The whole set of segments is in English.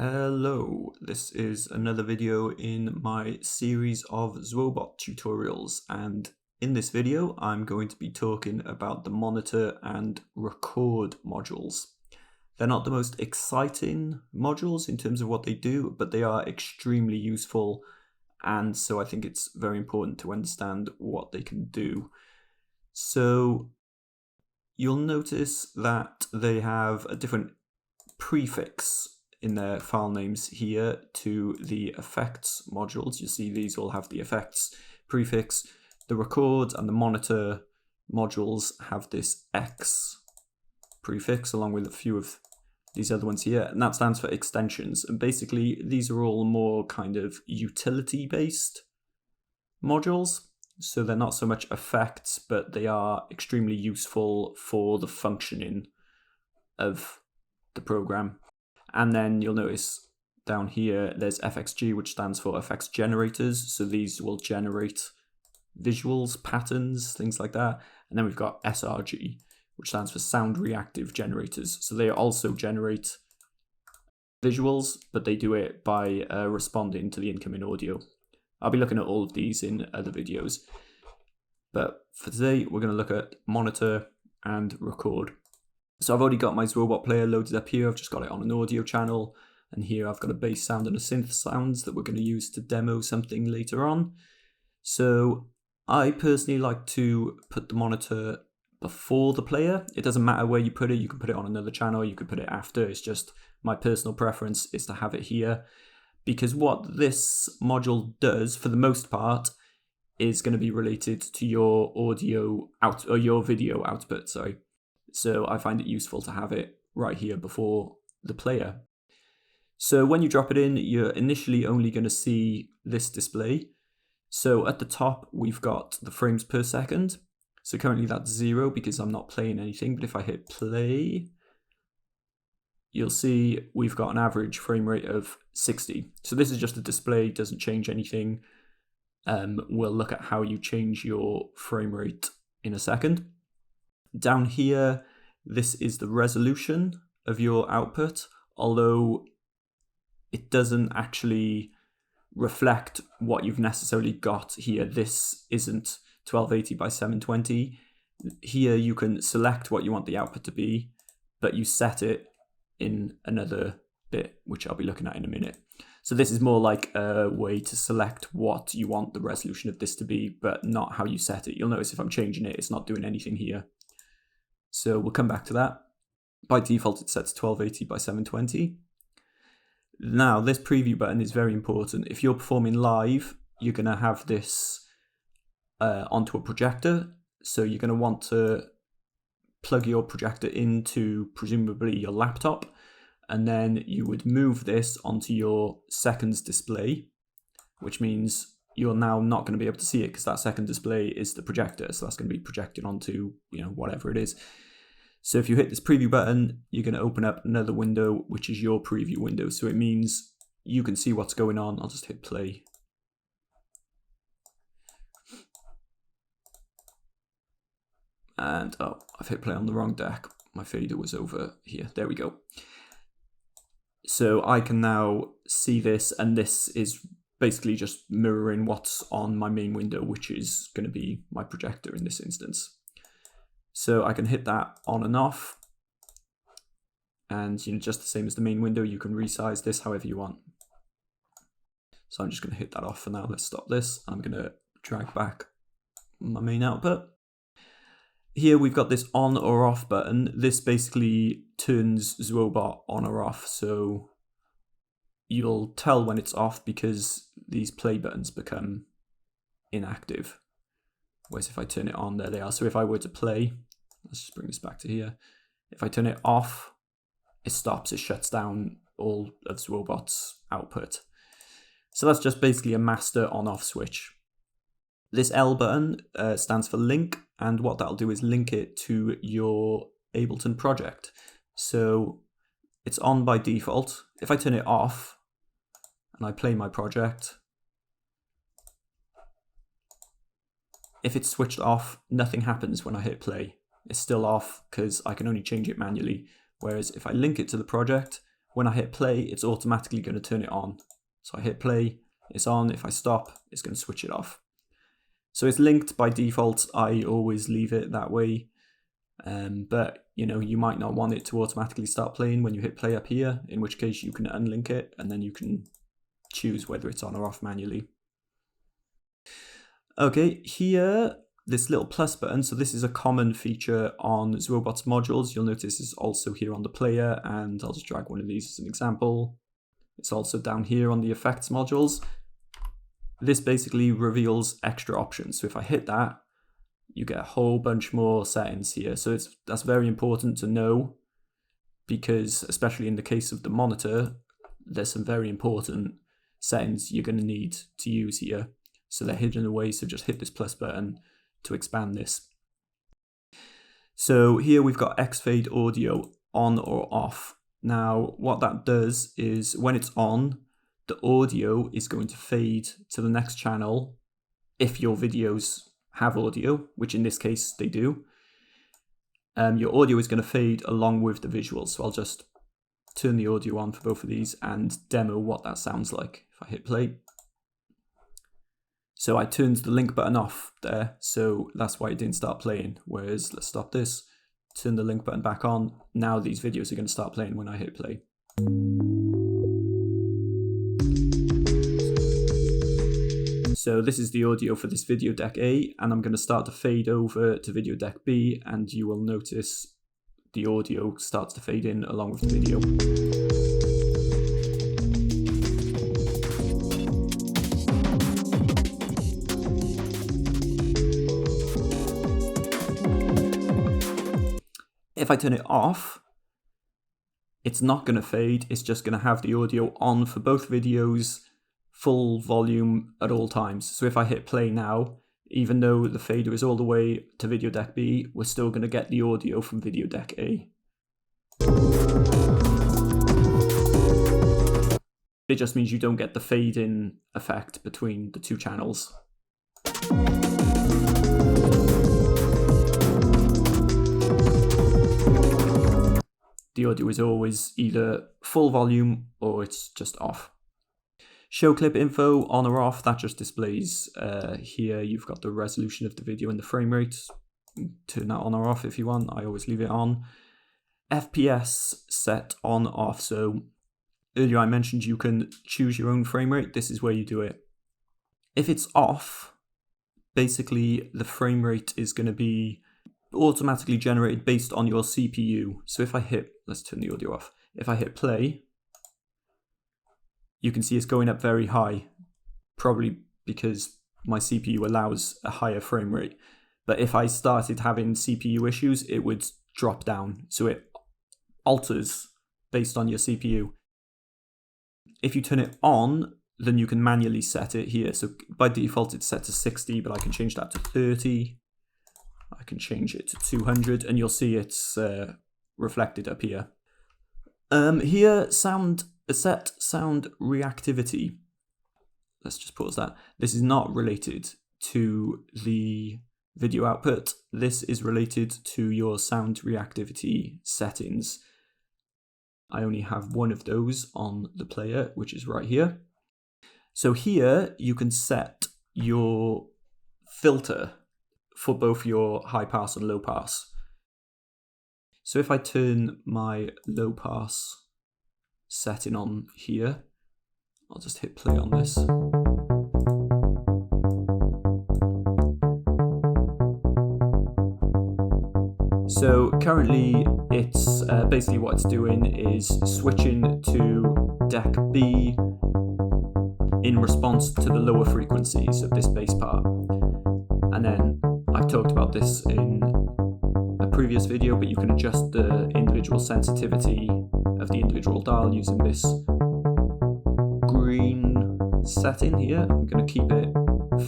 Hello, this is another video in my series of ZwoBot tutorials, and in this video I'm going to be talking about the monitor and record modules. They're not the most exciting modules in terms of what they do, but they are extremely useful, and so I think it's very important to understand what they can do. So you'll notice that they have a different prefix in their file names here to the effects modules. You see these all have the effects prefix. The record and the monitor modules have this X prefix along with a few of these other ones here, and that stands for extensions. And basically these are all more kind of utility based modules. So they're not so much effects, but they are extremely useful for the functioning of the program. And then you'll notice down here there's FXG, which stands for effects generators. So these will generate visuals, patterns, things like that. And then we've got SRG, which stands for sound reactive generators. So they also generate visuals, but they do it by responding to the incoming audio. I'll be looking at all of these in other videos. But for today, we're going to look at monitor and record. So I've already got my ZwoBot player loaded up here. I've just got it on an audio channel, and here I've got a bass sound and a synth sounds that we're going to use to demo something later on. So I personally like to put the monitor before the player. It doesn't matter where you put it. You can put it on another channel, you could put it after. It's just my personal preference is to have it here, because what this module does for the most part is going to be related to your audio out or your video output, sorry. So I find it useful to have it right here before the player. So when you drop it in, you're initially only going to see this display. So at the top, we've got the frames per second. So currently that's 0 because I'm not playing anything. But if I hit play, you'll see we've got an average frame rate of 60. So this is just a display, doesn't change anything. We'll look at how you change your frame rate in a second. Down here, this is the resolution of your output, although it doesn't actually reflect what you've necessarily got here. This isn't 1280 by 720. Here you can select what you want the output to be, but you set it in another bit, which I'll be looking at in a minute. So this is more like a way to select what you want the resolution of this to be, but not how you set it. You'll notice if I'm changing it, it's not doing anything here. So we'll come back to that. By default, it's set to 1280 by 720. Now, this preview button is very important. If you're performing live, you're going to have this onto a projector. So you're going to want to plug your projector into presumably your laptop, and then you would move this onto your seconds display, which means you're now not going to be able to see it because that second display is the projector. So that's going to be projected onto, whatever it is. So if you hit this preview button, you're going to open up another window, which is your preview window. So it means you can see what's going on. I'll just hit play. And oh, I've hit play on the wrong deck. My fader was over here. There we go. So I can now see this, and this is basically just mirroring what's on my main window, which is going to be my projector in this instance. So I can hit that on and off, and just the same as the main window, you can resize this however you want. So I'm just going to hit that off for now. Let's stop this. I'm going to drag back my main output. Here we've got this on or off button. This basically turns ZwoBot on or off, so you'll tell when it's off because these play buttons become inactive. Whereas if I turn it on, there they are. So if I were to play, let's just bring this back to here. If I turn it off, it stops, it shuts down all of ZwoBot's output. So that's just basically a master on-off switch. This L button stands for link, and what that'll do is link it to your Ableton project. So it's on by default. If I turn it off and I play my project, if it's switched off, nothing happens when I hit play. It's still off because I can only change it manually. Whereas if I link it to the project, when I hit play, it's automatically going to turn it on. So I hit play, it's on. If I stop, it's going to switch it off. So it's linked by default. I always leave it that way. But you might not want it to automatically start playing when you hit play up here, in which case you can unlink it and then you can choose whether it's on or off manually. Okay, here, this little plus button, so this is a common feature on ZwoBot's modules. You'll notice it's also here on the player, and I'll just drag one of these as an example. It's also down here on the effects modules. This basically reveals extra options. So if I hit that, you get a whole bunch more settings here. So that's very important to know, because especially in the case of the monitor, there's some very important settings you're going to need to use here. So they're hidden away, so just hit this plus button to expand this. So here we've got X-Fade audio on or off. Now what that does is when it's on, the audio is going to fade to the next channel if your videos have audio, which in this case they do. Your audio is going to fade along with the visuals. So I'll just turn the audio on for both of these and demo what that sounds like. If I hit play. So I turned the link button off there, so that's why it didn't start playing. Whereas, let's stop this, turn the link button back on. Now these videos are going to start playing when I hit play. So this is the audio for this video deck A, and I'm going to start to fade over to video deck B, and you will notice the audio starts to fade in along with the video. If I turn it off, it's not going to fade, it's just going to have the audio on for both videos, full volume at all times. So if I hit play now, even though the fader is all the way to video deck B, we're still going to get the audio from video deck A. It just means you don't get the fade-in effect between the two channels. The audio is always either full volume or it's just off. Show clip info on or off, that just displays here. You've got the resolution of the video and the frame rate. Turn that on or off if you want. I always leave it on. FPS set on off. So earlier I mentioned you can choose your own frame rate. This is where you do it. If it's off, basically the frame rate is going to be automatically generated based on your CPU. So if I hit, let's turn the audio off. If I hit play, you can see it's going up very high, probably because my CPU allows a higher frame rate. But if I started having CPU issues, it would drop down. So it alters based on your CPU. If you turn it on, then you can manually set it here. So by default, it's set to 60, but I can change that to 30. I can change it to 200, and you'll see it's reflected up here. Here, set sound reactivity. Let's just pause that. This is not related to the video output. This is related to your sound reactivity settings. I only have one of those on the player, which is right here. So here you can set your filter for both your high pass and low pass. So if I turn my low pass setting on here, I'll just hit play on this. So currently it's basically what it's doing is switching to deck B in response to the lower frequencies of this bass part. And then I've talked about this in a previous video, but you can adjust the individual sensitivity of the individual dial using this green setting here. I'm going to keep it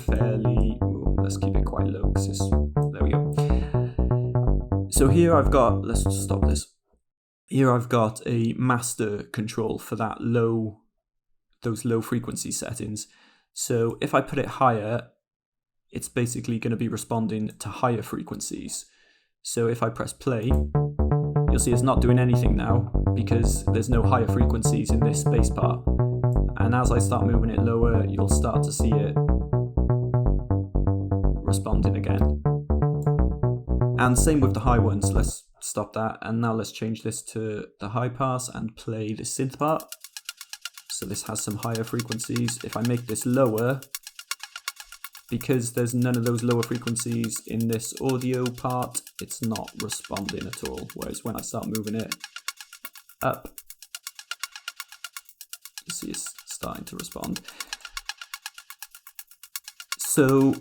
fairly, let's keep it quite low because there we go. So here I've got, let's just stop this. Here I've got a master control for that those low frequency settings. So if I put it higher, it's basically going to be responding to higher frequencies. So if I press play, you'll see it's not doing anything now because there's no higher frequencies in this bass part. And as I start moving it lower, you'll start to see it responding again. And same with the high ones. Let's stop that, and now let's change this to the high pass and play the synth part. So this has some higher frequencies. If I make this lower, because there's none of those lower frequencies in this audio part, it's not responding at all. Whereas when I start moving it up, you see it's starting to respond. So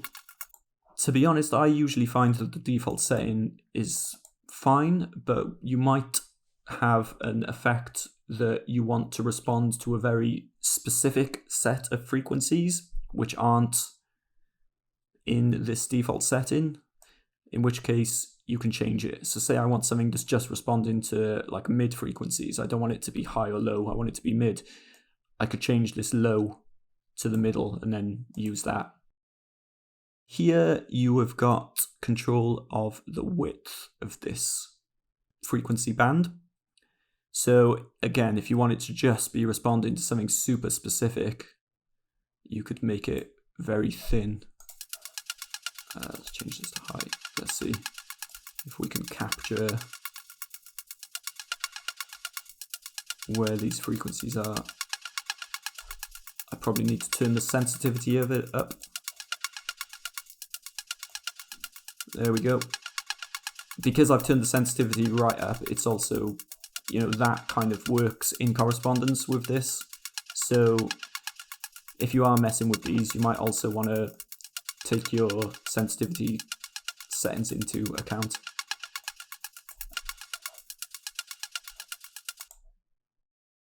to be honest, I usually find that the default setting is fine, but you might have an effect that you want to respond to a very specific set of frequencies which aren't in this default setting, in which case you can change it. So say I want something that's just responding to like mid frequencies. I don't want it to be high or low. I want it to be mid. I could change this low to the middle and then use that. Here you have got control of the width of this frequency band. So again, if you want it to just be responding to something super specific, you could make it very thin. Let's change this to high. Let's see if we can capture where these frequencies are. I probably need to turn the sensitivity of it up. There we go. Because I've turned the sensitivity right up, it's also, you know, that kind of works in correspondence with this. So if you are messing with these, you might also want to take your sensitivity settings into account.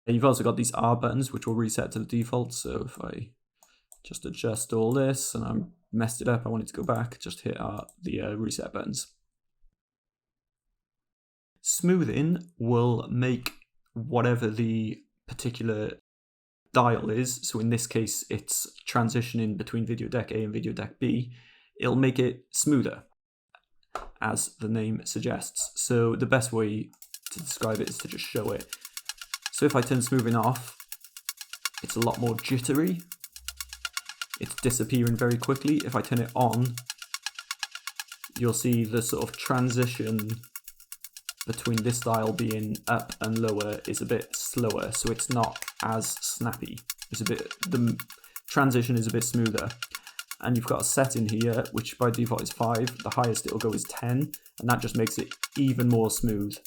You've also got these R buttons, which will reset to the default. So if I just adjust all this and I'm messed it up, I want it to go back, just hit the reset buttons. Smoothing will make whatever the particular dial is, so in this case it's transitioning between video deck A and video deck B, it'll make it smoother, as the name suggests. So the best way to describe it is to just show it. So if I turn smoothing off, it's a lot more jittery. It's disappearing very quickly. If I turn it on, you'll see the sort of transition between this dial being up and lower is a bit slower, so it's not as snappy. The transition is a bit smoother. And you've got a setting here, which by default is 5. The highest it'll go is 10, and that just makes it even more smooth.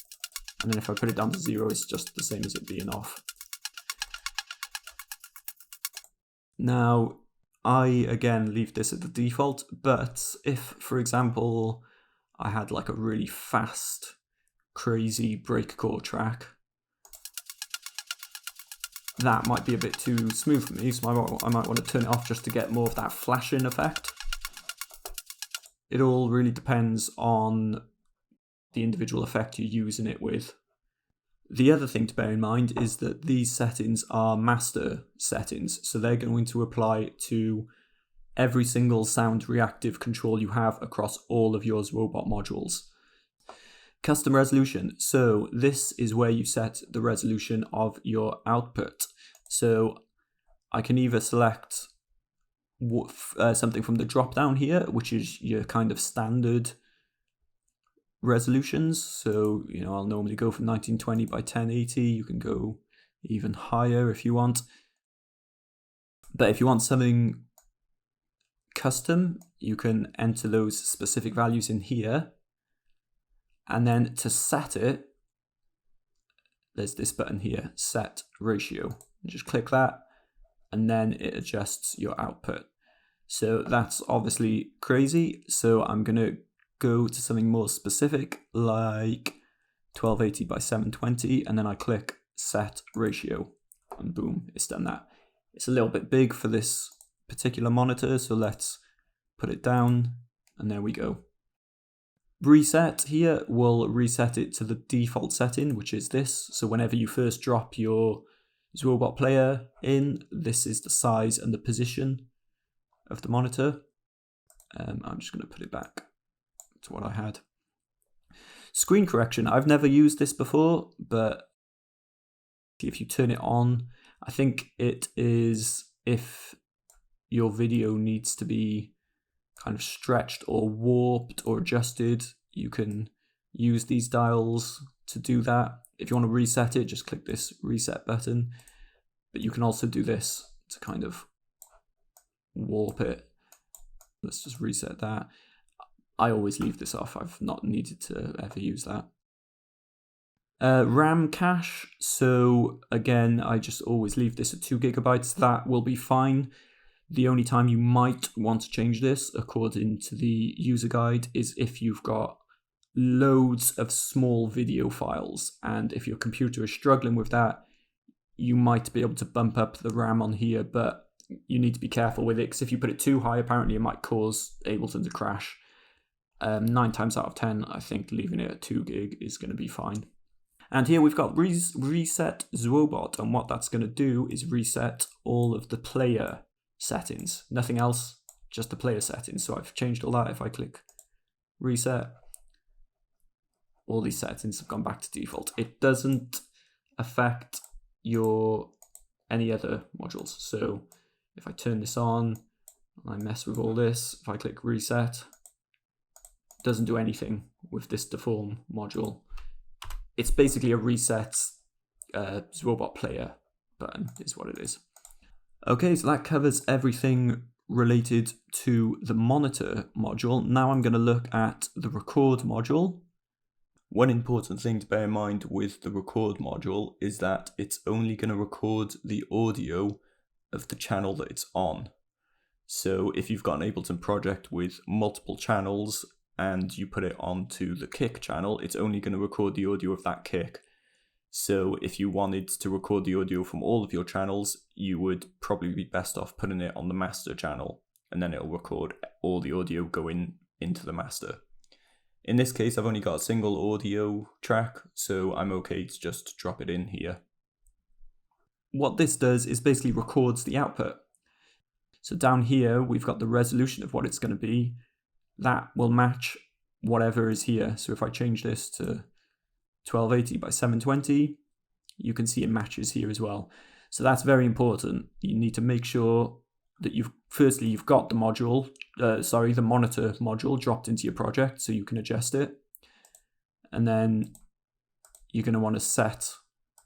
And then if I put it down to 0, it's just the same as it being off. Now, I again leave this at the default, but if, for example, I had like a really fast, crazy breakcore track, that might be a bit too smooth for me, so I might want to turn it off just to get more of that flashing effect. It all really depends on the individual effect you're using it with. The other thing to bear in mind is that these settings are master settings, so they're going to apply to every single sound reactive control you have across all of your ZwoBot modules. Custom resolution. So this is where you set the resolution of your output. So I can either select something from the drop down here, which is your kind of standard resolutions. So, you know, I'll normally go from 1920 by 1080. You can go even higher if you want. But if you want something custom, you can enter those specific values in here. And then to set it, there's this button here, set ratio. You just click that, and then it adjusts your output. So that's obviously crazy. So I'm going to go to something more specific, like 1280 by 720, and then I click set ratio, and boom, it's done that. It's a little bit big for this particular monitor, so let's put it down, and there we go. Reset here will reset it to the default setting, which is this. So whenever you first drop your ZwoBot player in, this is the size and the position of the monitor. I'm just going to put it back to what I had. Screen correction, I've never used this before, but if you turn it on, I think it is if your video needs to be kind of stretched or warped or adjusted, you can use these dials to do that. If you want to reset it, just click this reset button, but you can also do this to kind of warp it. Let's just reset that. I always leave this off. I've not needed to ever use that. RAM cache. So again, I just always leave this at 2 GB. That will be fine. The only time you might want to change this, according to the user guide, is if you've got loads of small video files. And if your computer is struggling with that, you might be able to bump up the RAM on here, but you need to be careful with it, because if you put it too high, apparently it might cause Ableton to crash. 9 times out of 10, I think leaving it at 2 gig is going to be fine. And here we've got reset ZwoBot, and what that's going to do is reset all of the player settings. Nothing else, just the player settings. So I've changed all that. If I click reset, all these settings have gone back to default. It doesn't affect any other modules. So if I turn this on, I mess with all this, if I click reset, it doesn't do anything with this deform module. It's basically a reset ZwoBot player button is what it is. Okay, so that covers everything related to the monitor module. Now I'm going to look at the record module. One important thing to bear in mind with the record module is that it's only going to record the audio of the channel that it's on. So if you've got an Ableton project with multiple channels and you put it onto the kick channel, it's only going to record the audio of that kick. So if you wanted to record the audio from all of your channels, you would probably be best off putting it on the master channel, and then it'll record all the audio going into the master. In this case, I've only got a single audio track, so I'm okay to just drop it in here. What this does is basically records the output. So down here, we've got the resolution of what it's going to be. That will match whatever is here. So if I change this to 1280 by 720, you can see it matches here as well. So that's very important. You need to make sure that you've got the module, the monitor module dropped into your project so you can adjust it. And then you're going to want to set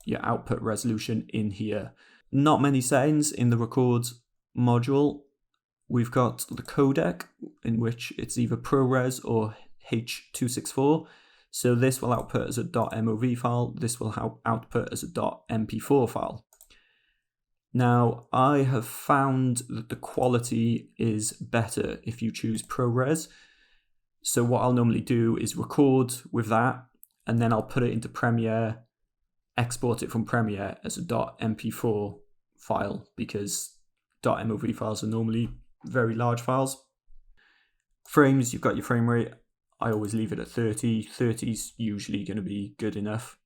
your output resolution in here. Not many settings in the record module. We've got the codec, in which it's either ProRes or H.264. So this will output as a .mov file. This will output as a .mp4 file. Now, I have found that the quality is better if you choose ProRes. So what I'll normally do is record with that, and then I'll put it into Premiere, export it from Premiere as a .mp4 file, because .mov files are normally very large files. Frames, you've got your frame rate. I always leave it at 30. 30 is usually going to be good enough.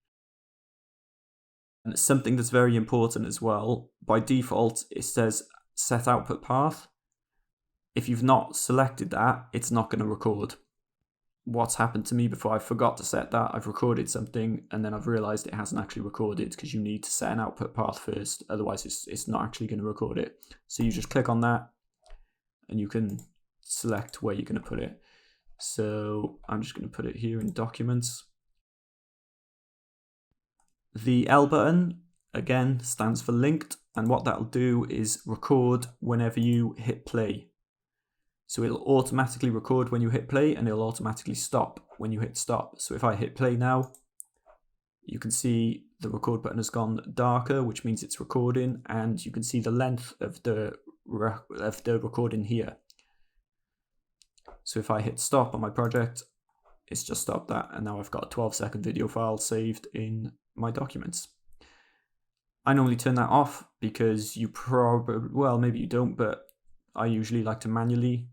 And something that's very important as well, by default, it says set output path. If you've not selected that, it's not going to record. What's happened to me before, I forgot to set that. I've recorded something and then I've realized it hasn't actually recorded, because you need to set an output path first. Otherwise, it's not actually going to record it. So you just click on that and you can select where you're going to put it. So I'm just going to put it here in Documents. The L button, again, stands for linked, and what that'll do is record whenever you hit play. So it'll automatically record when you hit play, and it'll automatically stop when you hit stop. So if I hit play now, you can see the record button has gone darker, which means it's recording, and you can see the length of the recording here. So if I hit stop on my project, it's just stopped that, and now I've got a 12-second video file saved in my documents. I normally turn that off because you probably, well, maybe you don't, but I usually like to manually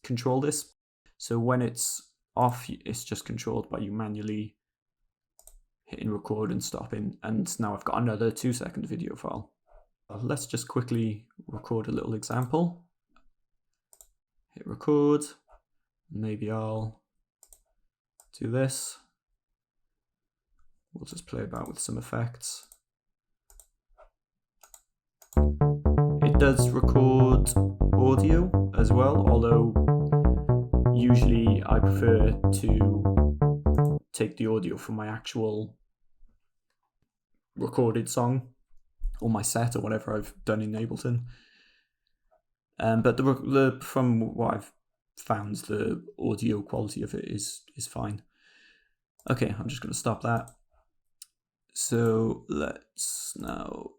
control this. So when it's off, it's just controlled by you manually hitting record and stopping. And now I've got another 2-second video file. Let's just quickly record a little example. Hit record. Maybe I'll do this. we'll just play about with some effects. It does record audio as well, although usually I prefer to take the audio from my actual recorded song or my set or whatever I've done in Ableton. But from what I've found, the audio quality of it is fine. Okay, I'm just going to stop that. So let's now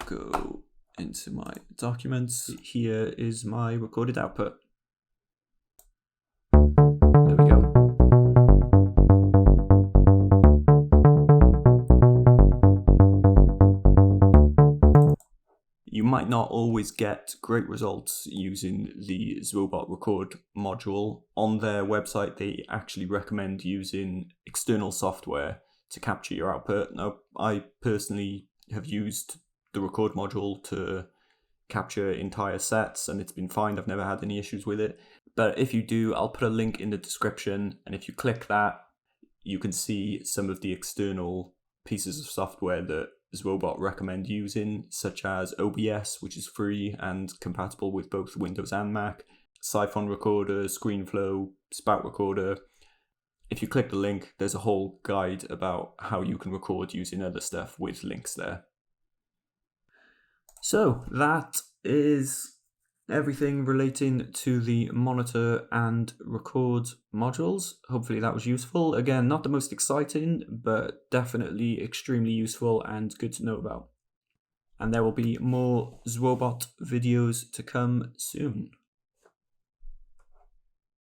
go into my documents. Here is my recorded output. There we go. You might not always get great results using the ZwoBot Record module. On their website, they actually recommend using external software to capture your output. Now, I personally have used the record module to capture entire sets and it's been fine. I've never had any issues with it. But if you do, I'll put a link in the description, and if you click that, you can see some of the external pieces of software that ZwoBot recommend using, such as OBS, which is free and compatible with both Windows and Mac, Siphon Recorder, ScreenFlow, Spout Recorder. If you click the link, there's a whole guide about how you can record using other stuff with links there. So that is everything relating to the monitor and record modules. Hopefully that was useful. Again, not the most exciting, but definitely extremely useful and good to know about. And there will be more ZwoBot videos to come soon.